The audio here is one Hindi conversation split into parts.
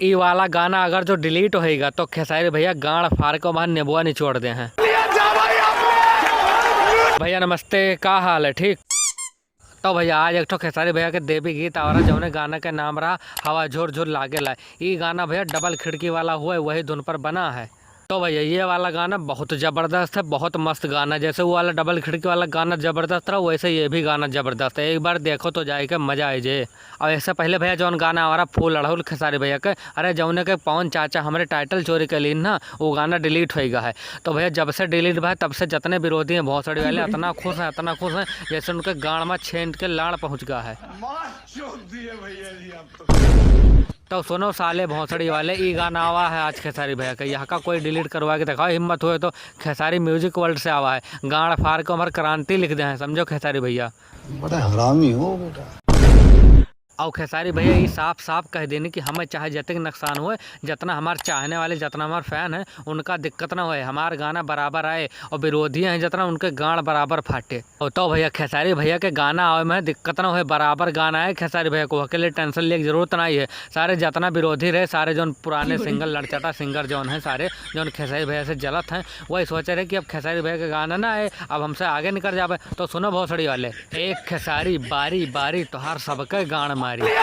ई वाला गाना अगर जो डिलीट होएगा तो खेसारी भैया गाड़ फाड़ के वहाँ नेबुआ निचोड़ दे हैं। भैया नमस्ते, का हाल है? ठीक। तो भैया आज एक ठो खेसारी भैया के देवी गीत आ रहा जौने गाना के नाम रहा हवा झोर झोर लागेला। ई गाना भैया डबल खिड़की वाला हुआ है, वही धुन पर बना है। तो भैया ये वाला गाना बहुत ज़बरदस्त है, बहुत मस्त गाना। जैसे वो वाला डबल खिड़की वाला गाना ज़बरदस्त रहा, वैसे ये भी गाना ज़बरदस्त है। एक बार देखो तो जाएगा मज़ा आ जाए। और इससे पहले भैया जौन गाना आ रहा फूल अड़हुल खेसारी भैया के, अरे जौने के पवन चाचा हमारे टाइटल चोरी के लिए ना वो गाना डिलीट होएगा है। तो भैया जब से डिलीट भाई तब से जितने विरोधी हैं भोसड़ी वाले इतना खुश हैं जैसे उनके गाड़ में छेंट के लाड़ पहुँच गया है। तो सुनो साले भोसड़ी वाले, ई गाना आवा है आज खेसारी भैया का। यहाँ का कोई डिलीट करवा के दिखाओ, हिम्मत हुए तो। खेसारी म्यूजिक वर्ल्ड से आवा है, गाड़ फाड़ के हमारे क्रांति लिख दे हैं, समझो खेसारी भैया। बड़ा हरामी हो बेटा। और खेसारी भैया ये साफ साफ कह देने कि हमें चाहे जितने नुकसान हुए, जितना हमारे चाहने वाले जितना हमारे फैन हैं उनका दिक्कत ना होए, हमारा गाना बराबर आए। और विरोधी हैं जितना उनके गाड़ बराबर फाटे। और तो भैया खेसारी भैया के गाना आए में दिक्कत ना होए, बराबर गाना है खेसारी भैया को, अकेले टेंशन लेने की जरूरत नहीं है। सारे जितना विरोधी रहे, सारे जो पुराने सिंगर लड़चटा सिंगर जौन हैं, सारे जो खेसारी भैया से जलत हैं, वही सोचे रहे कि अब खेसारी भैया का गाना ना आए, अब हमसे आगे निकल जाए। तो सुनो भोसड़ी वाले, एक खेसारी बारी बारी तोहार सबके गाड़ मारी। भैया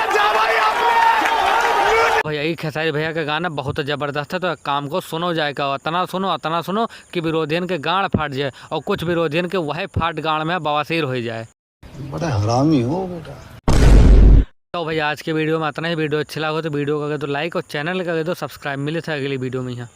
ये खेसारी भैया का गाना बहुत ज़बरदस्त है, तो काम को सुनो जाएगा। इतना सुनो कि विरोधियन के गाड़ फाट जाए, और कुछ विरोधियन के वही फाट गाड़ में बवासीर हो जाए। बड़ा हरामी हो बेटा। तो भैया आज के वीडियो में इतना ही। वीडियो अच्छा लगा तो वीडियो को कर दो लाइक और चैनल का कर दो सब्सक्राइब। मिले थे अगली वीडियो में यहाँ।